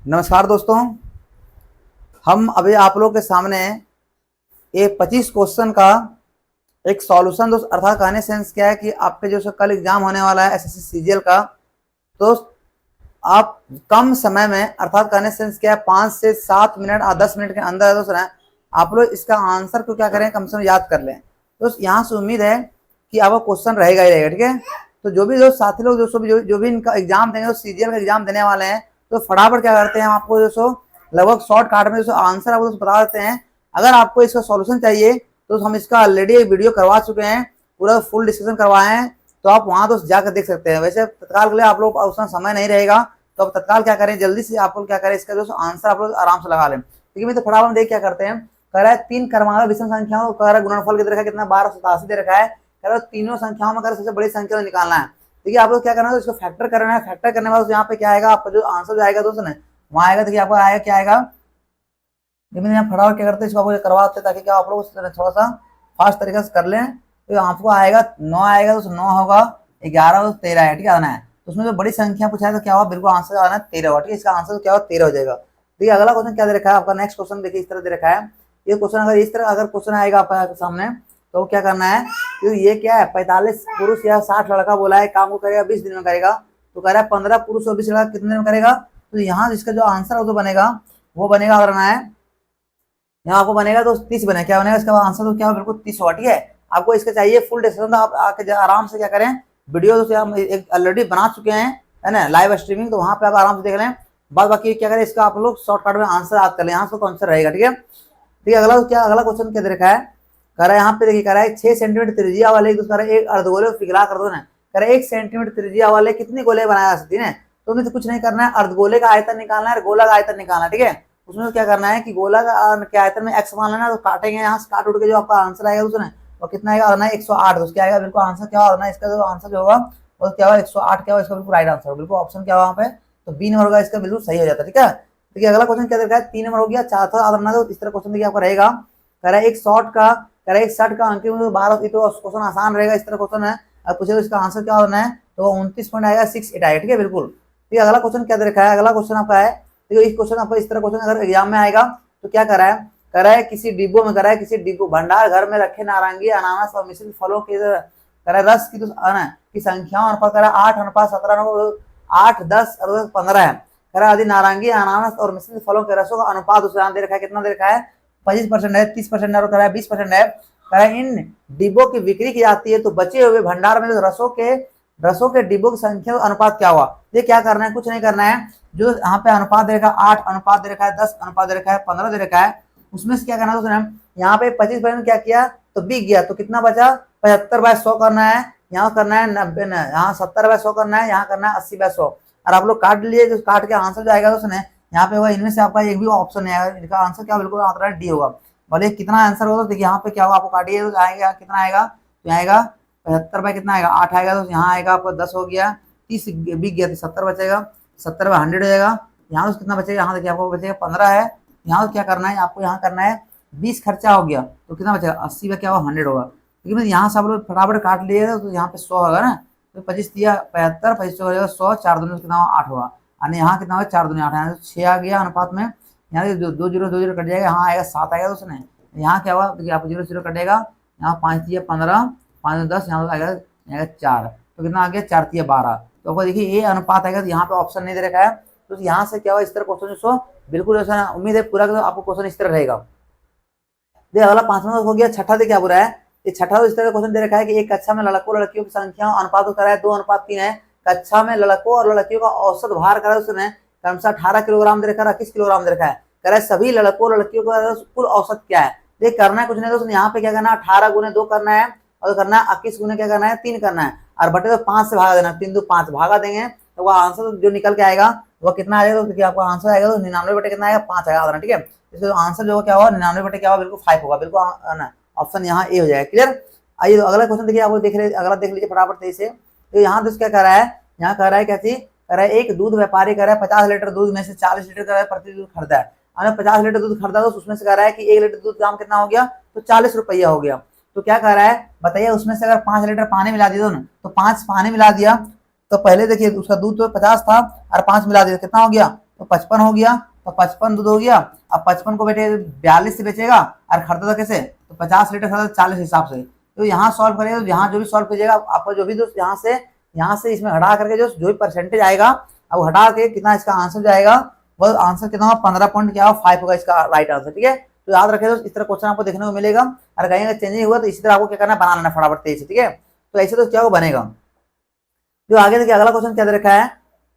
नमस्कार दोस्तों, हम अभी आप लोग के सामने ये 25 क्वेश्चन का एक सॉल्यूशन दोस्त, अर्थात कहने सेंस क्या है कि आपके जो कल एग्जाम होने वाला है एसएससी सीजीएल का। दोस्त आप कम समय में, अर्थात कहने सेंस क्या है, 5 से 7 मिनट और 10 मिनट के अंदर दोस्त ना आप लोग इसका आंसर को क्या करें, कम से कम याद कर लें। दोस्त यहाँ से उम्मीद है कि आपका क्वेश्चन रहेगा ही रहेगा, ठीक है। तो जो भी दोस्त साथी लोग दोस्तों जो भी इनका एग्जाम देंगे, सीजीएल का एग्जाम देने वाले हैं, तो फटाफट क्या करते हैं, हम आपको दोस्तों लगभग शॉर्टकट में दोस्तों आंसर आपको बता देते हैं। अगर आपको इसका सॉल्यूशन चाहिए तो हम इसका ऑलरेडी एक वीडियो करवा चुके हैं, पूरा फुल डिस्कशन करवाए हैं, तो आप वहां दोस्त जाकर देख सकते हैं। वैसे तत्काल के लिए आप लोग उसमें समय नहीं रहेगा, तो अब तत्काल क्या करें, जल्दी से आप लोग क्या करें, इसका दोस्तों आंसर आप लोग आराम से लगा लें। ठीक है, तो फटाफट देख क्या करते हैं। कह रहा है 3 क्रमांक विषम संख्याओं का गुणनफल कितना रखा है, कितना 1287 दे रखा है। कह रहा है तीनों संख्याओं में सबसे बड़ी संख्या निकालना है। ठीक है, आप लोग क्या करना है, इसको फैक्टर करना है। फैक्टर करने के बाद यहाँ पे क्या आएगा, आपका जो आंसर जो आएगा दोस्तों वहां आएगा। देखिए आपको आएगा, क्या आएगा, फटाफट क्या करते हैं, इसको करवाते ताकि क्या आप लोग थोड़ा सा फास्ट तरीके से कर लें। तो आपको आएगा 9 आएगा, तो 9 होगा, 11 तो 13 है। ठीक है, आना है तो उसमें जो बड़ी संख्या पूछा है तो क्या हुआ, बिल्कुल आंसर आना है 13 हुआ। ठीक है, इसका आंसर क्या हुआ, 13 हो जाएगा। ठीक है, अगला क्वेश्चन क्या दे रखा है आपका, नेक्स्ट क्वेश्चन देखिए इस तरह दे रखा है। ये क्वेश्चन अगर इस तरह अगर क्वेश्चन आएगा आपके सामने तो क्या करना है, तो ये क्या है, 45 पुरुष या 60 लड़का बोला है, काम को करेगा 20 दिन में करेगा। तो कह रहा है 15 पुरुष और 20 लड़का कितने दिन में करेगा। तो यहाँ जिसका जो आंसर है वो बनेगा, वो बनेगा, अगर ना है यहाँ आपको बनेगा तो 30 बनेगा। क्या बनेगा इसका आंसर, तो क्या हो, बिल्कुल 30 होगा। ठीक है, आपको इसका चाहिए फुल डिस्कशन, तो आप आके आराम से क्या करें, वीडियो तो हम ऑलरेडी बना चुके हैं, है ना, लाइव स्ट्रीमिंग, तो वहां पे आप आराम से देख लें। बाद बाकी क्या करें, इसका आप लोग शॉर्टकट में आंसर याद कर लें, यहाँ से आंसर रहेगा। ठीक है, ठीक है, अगला क्या, अगला क्वेश्चन क्या दे रखा है, कह रहा है यहाँ पे देखिए, कह रहा है 6 सेंटीमीटर त्रिज्या वाले एक अर्धगोले को पिघला कर दो ना। कह रहा है 1 सेंटीमीटर त्रिज्या वाले कितने गोले बनाया जा सकती है। तो हमें तो कुछ नहीं करना है, अर्धगोले का आयतन निकालना है, गोला का आयतन निकालना है। ठीक है, उसमें क्या करना है कि गोला का आयतन में x मान लेना, तो काटेंगे यहाँ से, काट उठ के जो आपका आंसर आएगा उसमें वो कितना आएगा, आना 108। तो क्या आएगा, बिल्कुल आंसर क्या होगा, इसका जो आंसर जो होगा वो क्या होगा, 108 क्या होगा, इसका बिल्कुल राइट आंसर, बिल्कुल ऑप्शन क्या होगा वहाँ पे, तो बी नंबर होगा, इसका बिल्कुल सही हो जाता है। ठीक है, देखिए अगला क्वेश्चन क्या देखा है, 3 नंबर हो गया, चौथा आदरना, तो इस तरह क्वेश्चन देखिए आपका रहेगा। कह रहा है एक शॉर्ट का अंक 12, तो क्वेश्चन आसान रहेगा, इस तरह क्वेश्चन है। अब पूछे तो इसका आंसर क्या होना है, तो 29.68 आएगा। ठीक है, बिल्कुल। ठीक है, अगला क्वेश्चन क्या देखा है, अगला क्वेश्चन आपका है, देखो इस क्वेश्चन आपको इस तरह क्वेश्चन अगर एग्जाम में आएगा तो क्या कर रहा है, कर रहा है किसी डिब्बों में, कर रहा है किसी डिब्बो भंडार घर में रखे नारंगी, अनानास और मिश्रित फलों के कर रहा है रस की संख्या अनुपात, कर रहा है 8:17, 8, 10 और 15 है। कर रहा है यदि नारंगी, अनानास और मिश्रित फलों के रसों का अनुपात उसका दे रखा है, कितना दे रखा है, 25% है, 30% है, और कर रहा है 20% है। कर रहा है इन डिब्बों की बिक्री की जाती है, तो बचे हुए भंडार में रसों के डिब्बों की संख्या अनुपात क्या हुआ। ये क्या करना है, कुछ नहीं करना है, जो यहाँ पे अनुपात दे रखा है, 8 अनुपात दे रखा है, 10 अनुपात दे रखा है, 15 दे रखा है, उसमें से क्या करना है, यहाँ पे 25% क्या किया तो बिक गया, तो कितना बचा, 75/100 करना है, यहाँ करना है 90, यहाँ 70/100 करना है, यहाँ करना है 80/100। और आप लोग काट लिए, जो काट के आंसर जो आएगा उसने यहाँ पे होगा, इनमें से आपका एक भी ऑप्शन नहीं आएगा, इनका आंसर क्या बिल्कुल आता है डी होगा। बोले कितना आंसर होगा, देखिए यहाँ पे क्या होगा, आपको काटिए तो आएगा, कितना आएगा, तो आएगा 75 कितना आएगा, 8 आएगा, तो यहाँ आएगा आपका 10 हो गया, 30 बिक गया तो 70 बचेगा, 70/100 हो जाएगा। यहाँ से कितना बचेगा, यहाँ देखिए आपको बचेगा 15 है। यहाँ क्या करना है, आपको यहाँ करना है 20 खर्चा हो गया, तो कितना बचेगा, 80 में क्या होगा, 100 होगा। लेकिन यहाँ से आप लोग फटाफट काट लिए तो यहाँ पे 100 होगा ना, तो 25 दिया 75, 25 हो जाएगा 100, 4 दूनी कितना होगा, 8 होगा। और यहाँ कितना होगा, 4 दूनी 8, यहाँ 6 आ गया अनुपात में, यहाँ 2 जीरो कट जाएगा, यहाँ आएगा 7 आएगा, तो उसने यहाँ क्या हुआ, देखिए आपको 0 कटेगा, यहाँ 5 दिया 15, 5 10, यहाँ आएगा 4, तो कितना आ गया, 4 दिया 12। तो आपको देखिए ये अनुपात आएगा, तो यहाँ पे ऑप्शन नहीं दे रखा है, तो यहाँ से क्या हुआ, इस तरह क्वेश्चन जो बिल्कुल ऐसा उम्मीद है पूरा आपको क्वेश्चन इस तरह रहेगा। देखिए अगला 5वां हो गया, छठा देखिए क्या बुरा है, ये छठा इस तरह का क्वेश्चन दे रखा है कि एक कक्षा में लड़कों लड़कियों की संख्या अनुपात को करा है 2:3 है। कक्षा में लड़कों और लड़कियों का औसत भार करा है उसने क्रमशः 18 किलोग्राम दे रखा है, 21 किलोग्राम दे रखा है। कह रहा है सभी लड़कों और लड़कियों का कुल औसत क्या है। देख करना है कुछ नहीं, दोस्तों यहाँ पे क्या करना है, 18 गुने 2 करना है, और करना है 21 गुने क्या करना है, 3 करना है, और बटे तो 5 से भागा देना, 3 2 5 भागा देंगे, तो वह आंसर जो निकल के आएगा वो कितना आएगा, तो आपका आंसर आएगा तो 99 बटे कितना आएगा, 5 आएगा। ठीक है, इसका आंसर जो क्या होगा, 99 बटे क्या होगा, बिल्कुल 5 होगा, बिल्कुल ऑप्शन यहाँ ए हो जाएगा। क्लियर, आइए तो अगला क्वेश्चन देखिए, आप देख रहे, अगला देख लीजिए फटाफट से। तो यहाँ दोस्त क्या कर रहा है, यहाँ कह रहा है क्या चीज, कह रहा है एक दूध व्यापारी कह रहा है 50 लीटर दूध में से 40 लीटर का प्रति दूध खरीदा है। हमने 50 लीटर दूध खरीदा, तो उसमें से कह रहा है कि 1 लीटर दूध दाम कितना हो गया, तो 40 रुपया हो गया। तो क्या कह रहा है बताइए, उसमें से अगर 5 लीटर पानी मिला दिया ना, तो 5 पानी मिला दिया, तो पहले देखिए उसका दूध तो 50 था और 5 मिला दिया, कितना हो गया, तो 55 हो गया, तो 55 दूध हो गया। अब 55 को बेटे 42 से बेचेगा और खरीदा था कैसे, तो 50 लीटर खरीदा 40 हिसाब से। तो यहाँ सॉल्व करेगा, तो यहाँ जो भी सॉल्व कीजिएगा आपको जो भी दोस्त यहाँ से इसमें हटा करके जो भी परसेंटेज आएगा, अब हटा के कितना इसका आंसर जाएगा, वो आंसर कितना होगा 15.5 होगा इसका राइट आंसर। ठीक है, तो याद रखें दोस्त, इस तरह क्वेश्चन आपको देखने को मिलेगा। और कहीं अगर चेंजिंग हुआ तो इसी तरह आपको क्या करना है, बना लेना फटाफट तेज से। ठीक है, तो ऐसे तो क्या बनेगा। तो आगे देखिए अगला क्वेश्चन क्या दे रखा है,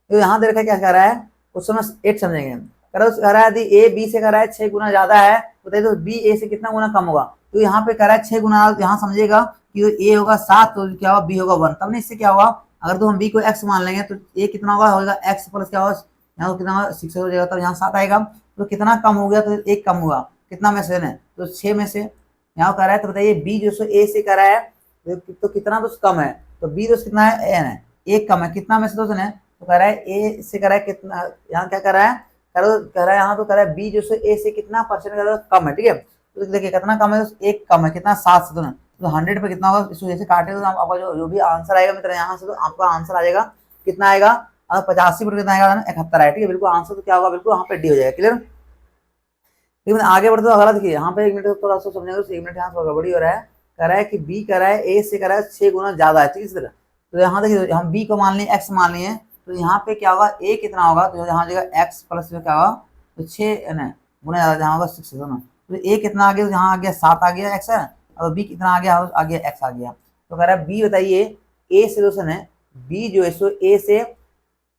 तो यहाँ दे रखा है क्या कह रहा है, क्वेश्चन 8 समझेंगे। कह रहा है यदि ए बी से कह रहा है 6 गुना ज्यादा है, बताइए तो बी ए से कितना गुना कम होगा। तो यहाँ पे कह रहा है 6 गुना, यहाँ समझिएगा कि ए होगा 7, तो क्या होगा बी होगा 1। तब नहीं इससे क्या होगा, अगर तो हम बी को x मान लेंगे तो ए कितना होगा x प्लस क्या होगा, यहाँ कितना होगा 6 हो जाएगा, तब यहाँ 7 आएगा। तो कितना कम हो गया, तो 1 कम हुआ, कितना में से है, तो 6 में से। यहाँ कह रहा है तो बताइए बी जो सो ए से कह रहा है तो कितना तो कम है, तो बी दोस्त कितना है, एन है, 1 कम है, कितना में से दोस्त है, तो कह रहा है ए से कह रहा है कितना, यहाँ क्या कह रहा है, कह रहा है यहाँ तो कह रहा है बी जो सो ए से कितना परसेंट कम है। ठीक है, तो देखिए कितना कम है, 1 कम है, कितना 7 से, तो 100 पे कितना होगा, इसको जैसे काटे तो आपका जो भी आंसर आएगा मित्र यहाँ से, तो आपका आंसर आ जाएगा कितना आएगा, अगर 85 पर कितना आएगा 71 है। ठीक है, बिल्कुल आंसर तो क्या होगा, बिल्कुल यहाँ पे डी हो जाएगा। क्लियर, ठीक है, आगे बढ़ते तो अगला देखिए यहाँ पे 1 मिनट थोड़ा सा समझेंगे, 1 मिनट यहाँ थोड़ा गड़बड़ी हो रहा है। कह रहा है कि बी कह रहा है ए से कह रहा है 6 गुना ज्यादा है। ठीक है, इस तरह तो यहाँ देखिए हम बी को मान लिए, एक्स मान लिए, तो यहाँ पे क्या होगा, ए कितना होगा, तो यहाँ जगह एक्स प्लस क्या होगा, तो 6 गुना ज्यादा, जहाँ होगा 6 है ना, तो ए कितना आ गया, तो यहाँ आ गया 7 आ गया एक्स है, और बी कितना आ गया एक्स आ गया। तो कह रहा है बी बताइए ए से दोस्तों है, बी जो है सो ए से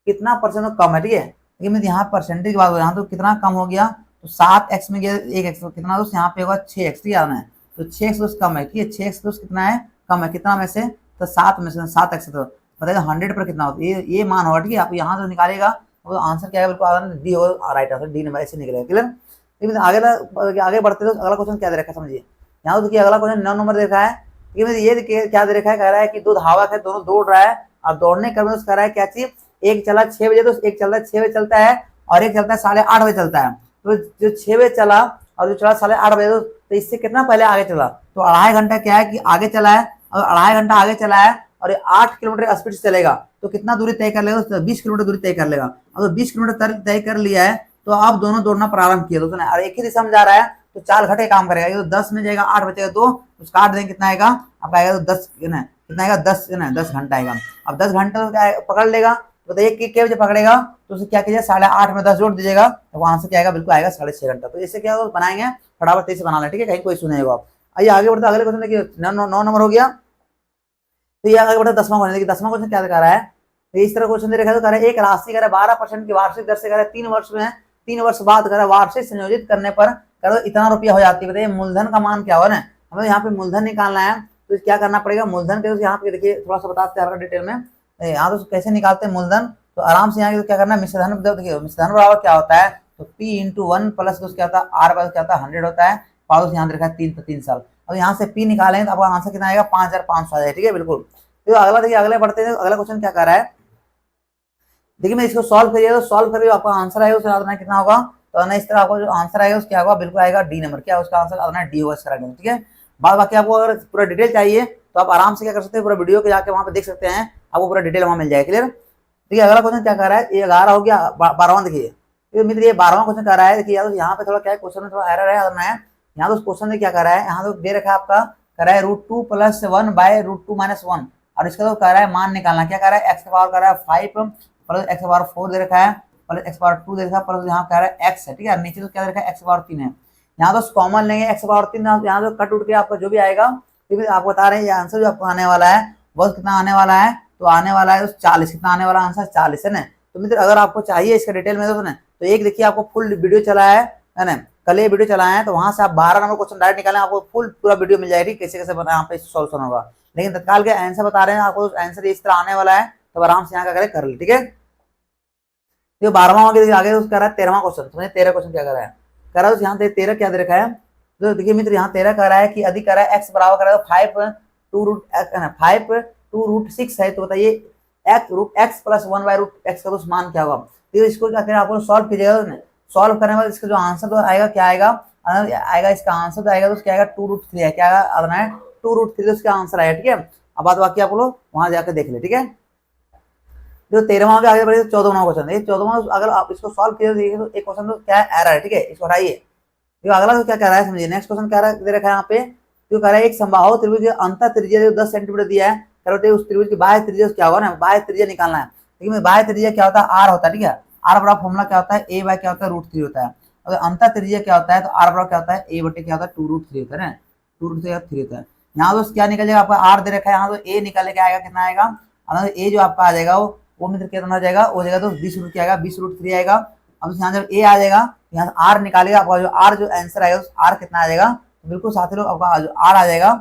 कितना परसेंट कम है। ठीक है, लेकिन यहाँ परसेंटेज की बात हो, यहाँ तो कितना कम हो गया, तो 7x में गया 1x, तो कितना दोस्त यहाँ पे होगा 6x। ठीक है, तो 6x दोस्त कम है, ठीक है, 6x दोस्त कितना है, कम है, कितना में से, तो 7 में से, 7x। तो बताइए 100 पर कितना होता है, ये मान होगा। ठीक है, आप यहाँ से निकालेगा तो आंसर क्या है, बिल्कुल डी होगा राइट आंसर, डी नंबर ऐसे निकलेगा। क्लियर, लेकिन आगे बढ़ते तो अगला क्वेश्चन क्या दे रखा है समझिए। यहाँ तो देखिए अगला क्वेश्चन 9 नंबर दे रखा है। ये देखिए क्या दे रखा है, कह रहा है कि 2 धावक है, दोनों दौड़ रहा है, और दौड़ने क्रम में कह रहा है क्या चीज, एक चला 6 बजे, तो एक चलता है 6 बजे चलता है, और एक चलता है 8:30 बजे चलता है। तो जो 6 बजे चला और जो चला 8:30 बजे, तो इससे कितना पहले आगे चला, तो 2.5 घंटा क्या है कि आगे चला है, और 2.5 घंटा आगे चला है, और 8 किलोमीटर स्पीड से चलेगा, तो कितना दूरी तय कर लेगा, तो 20 किलोमीटर दूरी तय कर लेगा। अब 20 किलोमीटर तय कर लिया है, तो आप दोनों दौड़ना प्रारंभ किया दोस्तों ने, और एक ही दिशा में जा रहा है, तो 4 घंटे काम करेगा। ये तो 10 में जाएगा, 8 बचेगा 2, तो काट देंगे, कितना आएगा आपका, आएगा तो 10 कितना आएगा, 10 घंटा आएगा। अब 10 घंटा तो पकड़ लेगा, बताइए कि क्या बजे पकड़ेगा, तो उसे क्या कीजिए 8:30 में 10 जोड़ दीजिएगा, तो वहां से क्या आएगा, बिल्कुल आएगा 6.5 घंटा। तो इससे क्या बनाएंगे, फटाफट तेज से बना लें। ठीक है, कहीं कोई सुनेगा आप। आइए आगे बढ़ते, अगले क्वेश्चन देखिए 9 नंबर हो गया। तो ये आगे बढ़ते 10वां क्वेश्चन देखिए, 10वां क्वेश्चन क्या दिखा रहा है, तो इस तरह क्वेश्चन दे रखा है, तो कह रहा है एक राशि कह रहा है 12% की वार्षिक दर से कह रहा है 3 वर्ष में 3 वर्ष बाद कह रहा है वार्षिक संयोजित करने पर कह रहा है इतना रुपया हो जाती है। बताइए मूलधन का मान क्या हो ना, हमें यहाँ पे मूलधन निकालना है, तो क्या करना पड़ेगा, मूलधन के यहाँ पे देखिए थोड़ा सा बताते हैं डिटेल में। यहाँ तो कैसे निकालते हैं मूलधन, तो आराम से यहाँ क्या करना है, मिश्रधन देखिए, मिश्रधन बराबर क्या होता है, तो P × 1 प्लस क्या होता है, R क्या होता है 100 होता है, पाउस यहाँ देखा है 3 साल। अब यहाँ से P निकालेंगे तो आपका आंसर कितना आएगा, 5500 आ जाएगा। ठीक है, बिल्कुल। तो अगला देखिए, अगले बढ़ते हैं, अगला क्वेश्चन क्या कर रहा है, देखिए मैं इसको सॉल्व करिए, तो सॉल्व करिए आपका आंसर आएगा, उसका आना कितना होगा, तो ना इस तरह आपको जो आंसर आएगा उसका होगा, बिल्कुल आएगा डी नंबर, क्या उसका आंसर आना डी होगा इसका। ठीक है, बाद बाकी आपको अगर पूरा डिटेल चाहिए तो आप आराम से क्या कर सकते हैं, पूरा वीडियो के जाके वहां पे देख सकते हैं, आपको पूरा डिटेल वहां मिल जाएगा। क्लियर, ठीक है, अगला क्वेश्चन क्या कर रहा है, ये 11 हो गया, 12वां देखिए, तो मित्र ये 12वां क्वेश्चन कर रहा है। देखिए यहाँ पे थोड़ा क्या है, क्वेश्चन में थोड़ा एरर है, अगर मैं यहाँ तो क्वेश्चन में क्या कर रहा है, यहाँ तो दे रखा है आपका, कर रहा है √2 + 1/√2 - 1, और इसका तो कह रहा है मान निकालना, क्या कर रहा है, x का पावर कर रहा है 5 प्लस x का पावर 4 दे रखा है, प्लस x का पावर 2 दे रखा है, प्लस यहाँ कह रहा है x है। ठीक है, नीचे तो क्या दे रखा है, x का पावर 3 है, यहाँ तो कॉमन लेंगे x का पावर 3, यहाँ तो कट उठ के आपका जो भी आएगा, तो आपको बता रहे हैं ये आंसर जो आपको आने वाला है वो कितना आने वाला है, तो आने वाला है 40, कितना आने वाला आंसर 40 है ना। तो मित्र अगर आपको चाहिए इसका डिटेल में तो एक देखिए आपको फुल वीडियो चला है ना, कल ये वीडियो चलाए हैं, तो वहां से आप 12 नंबर क्वेश्चन डायरेक्ट निकालें, आपको फुल पूरा वीडियो मिल जाएगी कैसे कैसे बना यहाँ पे सॉल्यूशन होगा। लेकिन तत्काल के आंसर बता रहे हैं आपको, आंसर इस तरह आने वाला है, तो आराम से यहाँ का करें कर ले। ठीक है, तो 12वां आगे उसका रहा है 13वां क्वेश्चन, समझे 13 क्वेश्चन क्या कर रहा है, कह रहा है यहाँ 13 क्या दे रखा है, तो देखिए मित्र यहाँ 13 कह रहा है कि अधिक कह रहा है x बराबर कर रहा है 5 √6 है, तो बताइए x + 1/√x का तो मान क्या होगा। तो इसको क्या करें, आपको सॉल्व कीजिएगा, सॉल्व करने के बाद इसका जो आंसर तो आएगा क्या आएगा इसका आंसर तो आएगा, तो क्या आएगा 2√3 है, क्या आना है 2√3 उसका आंसर आएगा। ठीक है, अब बात बाकी आप लोग वहां जाकर देख ले। ठीक है, तो 13वां के आगे बढ़े तो 14वां क्वेश्चन। ये 14वां अगर आप इसको सॉल्व किए तो एक क्वेश्चन तो क्या है, एरर है, ठीक है, इसको हटाइए। तो अगला तो क्या कह रहा है समझिए, नेक्स्ट क्वेश्चन क्या दे रखा है यहाँ पे, तो कह रहा है एक समबाहु त्रिभुज के अंतः त्रिज्या जो 10 सेंटीमीटर दिया है, करते उस त्रिभुज की बाह्य त्रिज्या क्या होगा ना, बाह्य त्रिज्या निकालना है। लेकिन बाह्य त्रिज्या क्या होता है, आर होता है, ठीक है। आर बड़ा फॉर्मूला क्या होता है, ए बाय क्या होता है, √3 होता है। अगर अंतः त्रिज्या क्या होता है तो आर बड़ा क्या होता है, ए बटे क्या होता है, 2√3 होता है ना, 2√3 होता है। यहाँ तो क्या निकल जाएगा आपका, आर दे रखा है, यहाँ तो ए निकल के आएगा, कितना आएगा, अगर ए जो आपका आ जाएगा वो मित्र कितना हो जाएगा, हो जाएगा तो 20√3 आएगा, 20√3 आएगा। अब यहाँ जब ए आ जाएगा यहाँ से आर निकालेगा, आपका जो आर जो आंसर आएगा आर कितना आ जाएगा, तो बिल्कुल साथी लोग आपका जो आर आ जाएगा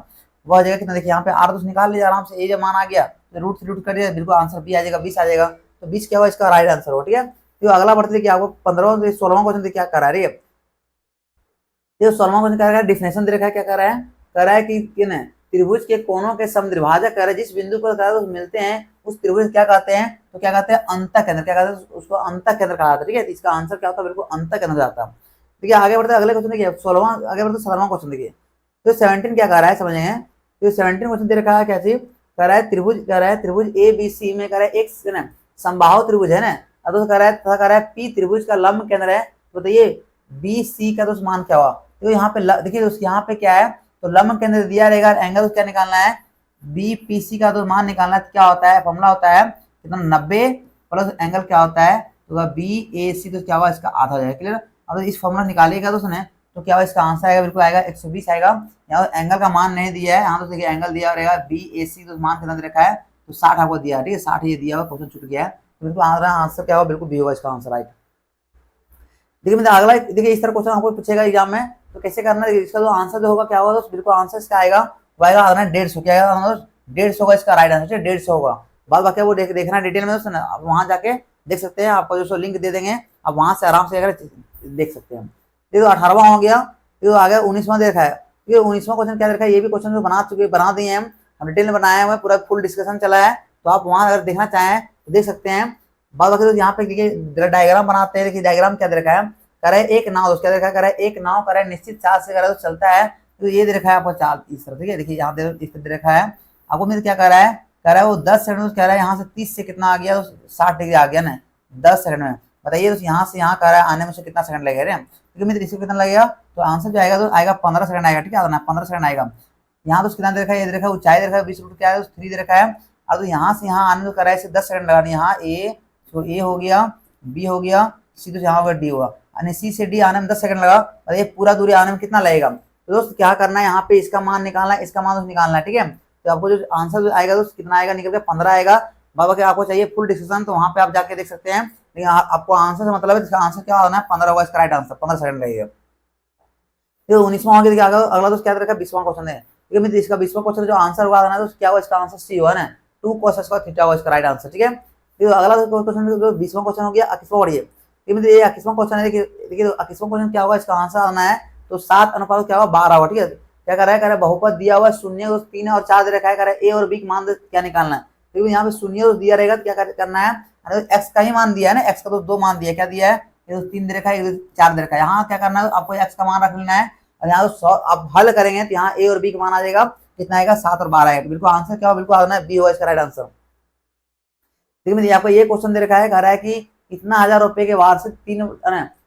वो आ जाएगा कितना, देखिए यहाँ पे आर तो निकाल लिया आराम से, ए जब मान आ गया तो √3 कर दिया, बिल्कुल आंसर बी आ जाएगा, 20 आ जाएगा। तो 20 क्या होगा, इसका राइट आंसर हो, ठीक है। तो अगला बढ़ते देखिए आपको 15वां 16वां क्वेश्चन क्या करा रही है, तो 16वां क्वेश्चन क्या है, डिफिनेशन दे रखा है, क्या कर रहा है, कह रहा है कि त्रिभुज के कोनों के समद्विभाजक कर जिस बिंदु पर मिलते हैं उस त्रिभुज क्या कहते हैं, तो क्या कहते हैं, अंतः केंद्र, क्या कहते हैं उसको, अंतः केंद्र कहा जाता है, ठीक है। इसका आंसर क्या होता है, बिल्कुल अंतः केंद्र जाता है। देखिए आगे बढ़ते अगले क्वेश्चन देखिए 16वां, आगे बढ़ते 17वां क्वेश्चन देखिए। तो 17 क्या कह रहा है समझेंगे, तो 17 क्वेश्चन दे रखा है क्या चीज, कह रहा है त्रिभुज, कह रहा है त्रिभुज ए बी सी में कह रहा है एक समबाहु त्रिभुज है ना, तो कह रहा है पी त्रिभुज का लंब केंद्र है, तो बताइए बी सी का तो मान क्या हुआ। तो यहाँ पे देखिए यहाँ पे क्या है, तो लंब केंद्र दिया रहेगा, एंगल क्या निकालना है, बीपीसी का तो मान निकालना है, क्या होता है फॉर्मूला होता है कितना, 90 प्लस एंगल क्या होता है, तो बीएसी, तो क्या हुआ इसका आधा हो जाएगा, क्लियर। अब इस फॉर्मूला निकालिएगा तो सुने, तो क्या होगा इसका आंसर आएगा, बिल्कुल आएगा 120 आएगा। यहाँ एंगल का मान नहीं दिया है, यहाँ तो देखिए एंगल दिया रहेगा बीएसी, तो मान कितना दे रखा है, तो 60 आपको दिया है, ठीक है, 60 ये दिया हुआ, क्वेश्चन छूट गया है, तो बिल्कुल आंसर क्या होगा, बिल्कुल बी होगा इसका आंसर, राइट। देखिए मतलब अगला देखिए इस तरह क्वेश्चन आपको पूछेगा एग्जाम में, तो कैसे करना है, इसका जो आंसर जो होगा क्या होगा, तो बिल्कुल आंसर इसका आएगा, वो आएगा 150, क्या आएगा 150 होगा इसका राइट आंसर, 150 होगा। बाद बाकी वो देखना डिटेल में, तो आप वहां जाके देख सकते हैं, आपको जो लिंक दे देंगे, आप वहां से आराम से अगर देख सकते हैं। तो 18वां हो गया, तो आगे 19वां देखा है, ये 19वां क्वेश्चन क्या देखा है, ये भी क्वेश्चन जो बना दिए हैं हम डिटेल में बनाए हुए, पूरा फुल डिस्कशन चला है, तो आप वहां अगर देखना चाहें तो देख सकते हैं। बाद बाकी तो यहाँ पे देखिए डायग्राम बनाते हैं, देखिए डायग्राम क्या दे रखा है, कह रहा है एक नाव, क्या देखा, कह रहा है एक नाव कह रहा है निश्चित चाल से तो चलता है, तो ये दे रखा है आपको चाल इस तरह, ठीक है। देखिए यहाँ दे रखा है आपको, मेरे क्या कह रहा है, कह रहा है वो 10 सेकंड, कह रहा है यहाँ से 30 से कितना आ गया, तो 60 डिग्री आ गया ना 10 सेकंड में, बताइए तो यहाँ से यहाँ कह रहा है आने में से कितना सेकंड लगेगा, क्योंकि मेरे इसको कितना लगेगा, तो आंसर जो आएगा तो आएगा 15 सेकंड आएगा, ठीक है, 15 सेकंड आएगा। यहाँ तो कितना दे रखा है, ये दे रखा है ऊंचाई दे रखा है 20 क्या है, 3 दे रखा है। अब तो यहाँ से यहाँ आने में कर रहा है इसे 10 सेकंड लगाना, यहाँ ए, तो ए हो गया, बी हो गया, सी तो यहाँ होगा, डी होगा, यानी सी से डी आने में 10 सेकंड लगा, और ये पूरा दूरी आने में कितना लगेगा। तो दोस्त क्या करना है, यहाँ पे इसका मान निकालना है, इसका मान तो निकालना है, ठीक है। तो आपको जो आंसर जो आएगा दोस्त कितना आएगा, निकल के 15 आएगा। बाबा के आपको चाहिए फुल डिस्कशन, तो वहां पे आप जाके देख सकते हैं, लेकिन आपको आंसर से मतलब है, इसका आंसर क्या होना है, 15 होगा इसका राइट आंसर, 15 सेकंड लगेगा। तो 19वां हो गया, अगला दोस्त क्या रखा, 20वां क्वेश्चन है, ठीक है। इसका 20वां क्वेश्चन जो आंसर होगा तो क्या होगा, इसका आंसर सी होगा ना, 2 cos स्क्वायर थीटा होगा इसका राइट आंसर, ठीक है। तो अगला क्वेश्चन जो 20वां क्वेश्चन हो गया 21वां बढ़िए, ये 21वां क्वेश्चन है, देखिए 21वां क्वेश्चन क्या होगा, इसका आंसर आना है तो 7 अनुपात क्या होगा 12 होगा, ठीक है। क्या कर रहा है, बहुपद दिया हुआ शून्य 3 और 4 दे रखा है, कह रहा है ए और बी का मान क्या निकालना है, तो यहाँ पे शून्य दिया रहेगा तो क्या करना है, एक्स का ही मान दिया है ना, एक्स का तो 2 मान दिया, क्या दिया है, ये 3 दे रखा है, 4 दे रखा है, यहाँ क्या करना है, आपको एक्स का मान रख लेना है, और यहाँ तो आप हल करेंगे तो यहाँ ए और बी का मान आ जाएगा, कितना आएगा 7 और 12 आएगा, बिल्कुल आंसर क्या होगा, बिल्कुल आना है बी होगा इसका राइट आंसर। देखिए आपको ये क्वेश्चन दे रखा है, कह रहा है कि कितना हजार रुपए के वार्षिक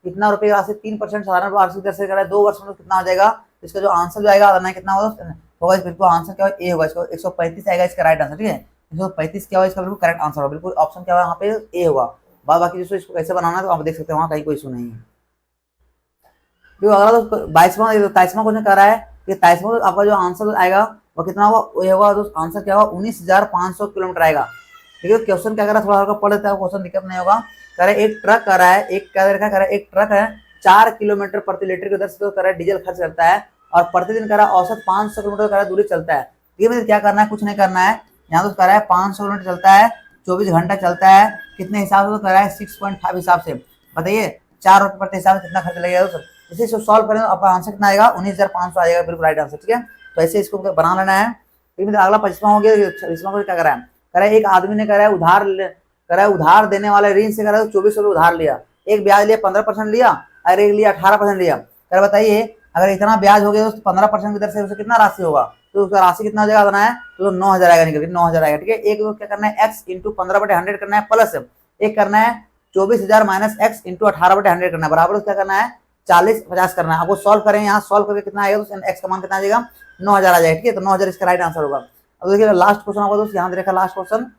कितना रुपए के 3% साधारण वार्षिक दर से, कह रहा है 2 वर्ष में कितना हो जाएगा, तो इसका जो आंसर जो आएगा कितना होगा, बिल्कुल आंसर क्या होगा, ए होगा, इसको 135 आएगा इसका राइट आंसर, ठीक है। 135 क्या होगा इसका बिल्कुल करेक्ट आंसर होगा, बिल्कुल ऑप्शन क्या होगा यहाँ पे ए होगा। बाकी जो इसको कैसे बनाना है तो आप देख सकते हैं, वहाँ कहीं कोई इशू नहीं है। अगला तो 22वां 23वां क्वेश्चन कर रहा है कि 23वां आपका जो आंसर आएगा वो कितना होगा, वो होगा तो आंसर क्या होगा 19,500 किलोमीटर आएगा, ठीक है। क्वेश्चन क्या कर रहा है, थोड़ा पढ़ लेता है, क्वेश्चन दिक्कत नहीं होगा। कह रहा है एक ट्रक कर रहा है, एक क्या रखा है, एक ट्रक है 4 किलोमीटर प्रति लीटर की दर से कर रहा है डीजल खर्च करता है, और प्रतिदिन कर रहा है औसत 500 किलोमीटर कर रहा है दूरी चलता है। ये मतलब क्या करना है, कुछ नहीं करना है, यहाँ तो कर रहा है 500 किलोमीटर चलता है, 24 घंटा चलता है, कितने हिसाब से कर रहा है 6.5 हिसाब से, बताइए 4 रुपये प्रति हिसाब से कितना खर्च लगेगा दोस्तों। इसे इसको सॉल्व करें तो आपका आंसर कितना आएगा 19,500 आ जाएगा, बिल्कुल राइट आंसर, ठीक है। तो ऐसे इसको बना लेना है। फिर अगला 25वां हो गया, 26वां को क्या करा है, कह रहा है एक आदमी ने कह रहा है उधार देने वाले ऋण से कह रहा है 24 रुपये उधार लिया, एक ब्याज लिया 15% लिया और एक लिया 18% लिया। कह बताइए अगर इतना ब्याज हो गया तो 15% की दर से उसे कितना राशि होगा, तो उसका राशि कितना हो जाएगा आना है तो 9000 आएगा, निकल के 9000 आएगा। ठीक है, एक क्या करना है x इंटू 15/100 करना है, प्लस एक करना है 24,000 माइनस x इंटू 18/100 करना है, बराबर क्या करना है 40/50 करना है। आपको सॉल्व करें, यहाँ सॉल्व करके कितना आएगा तो x का मान कितना आ जाएगा 9000 आ जाएगा। ठीक है, तो 9000 इसका राइट आंसर होगा। अब देखिए लास्ट क्वेश्चन आपको दोस्त यहाँ दे रखा है, लास्ट क्वेश्चन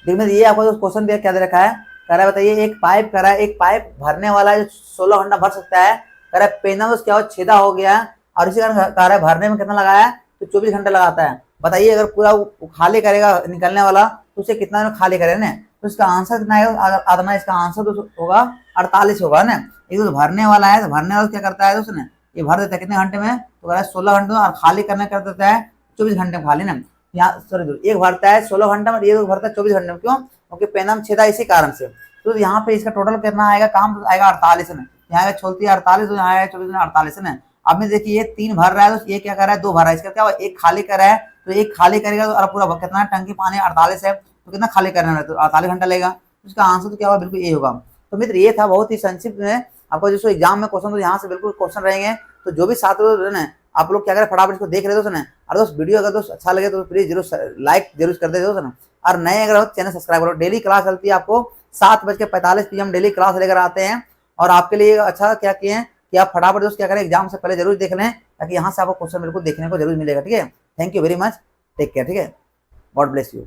देखिए ये आपको क्वेश्चन दिया क्या दे रखा है, कह रहा है बताइए एक पाइप कह रहा है, एक पाइप भरने वाला है जो 16 घंटा भर सकता है, कह रहा है पेंदा दोस्त क्या हो छेदा हो गया और इसी कारण कह रहा है भरने में कितना लगाया तो 24 घंटे लगाता है। बताइए अगर पूरा खाली करेगा निकलने वाला तो उसे कितना खाली करे ना, तो इसका आंसर कितना आएगा आदमा, इसका आंसर तो होगा 48 होगा ना। ये तो भरने वाला है, तो भरने वाला क्या करता है दोस्त ने ये भर देता है कितने घंटे में, तो कह रहा है 16 घंटे में, और खाली करने कर देता है 24 घंटे में खाली ना। यहाँ सॉरी एक भरता है 16 घंटे में, ये भरता है 24 घंटे में, क्यों क्योंकि पेंदा में छेदा इसी कारण से। तो यहाँ पे इसका टोटल कितना आएगा काम आएगा 48 में, यहाँ छोड़ती है 48 तो यहाँ 24 में 48 है ना। अब में देखिए ये 3 भर रहा है तो ये क्या कर रहा है 2 भर रहा है, इसका क्या हुआ एक खाली कर रहा है, तो एक खाली करेगा तो पूरा कितना टंकी पानी 48 है तो कितना खाली करना है तो 48 घंटा लेगा। इसका आंसर तो क्या होगा बिल्कुल ये होगा। तो मित्र ये था बहुत ही संक्षिप्त में आपको जो एग्जाम में क्वेश्चन तो यहाँ से बिल्कुल क्वेश्चन रहेंगे। तो जो भी छात्र ना आप लोग क्या करें फटाफट इसको देख रहे दोस्त ना, और दोस्त वीडियो अगर दोस्त अच्छा लगे तो प्लीज जरूर लाइक जरूर कर दे दोस्त ना, और नए अगर हो चैनल सब्सक्राइब करो। डेली क्लास चलती है आपको 7:45 PM डेली क्लास लेकर आते हैं, और आपके लिए अच्छा क्या किए हैं कि आप फटाफट दोस्त क्या करें एग्जाम से पहले जरूर देख लें, ताकि यहाँ से आपको क्वेश्चन बिल्कुल देखने को जरूर मिलेगा। ठीक है, thank you very much, take care. ठीक है, गॉड ब्लेस यू।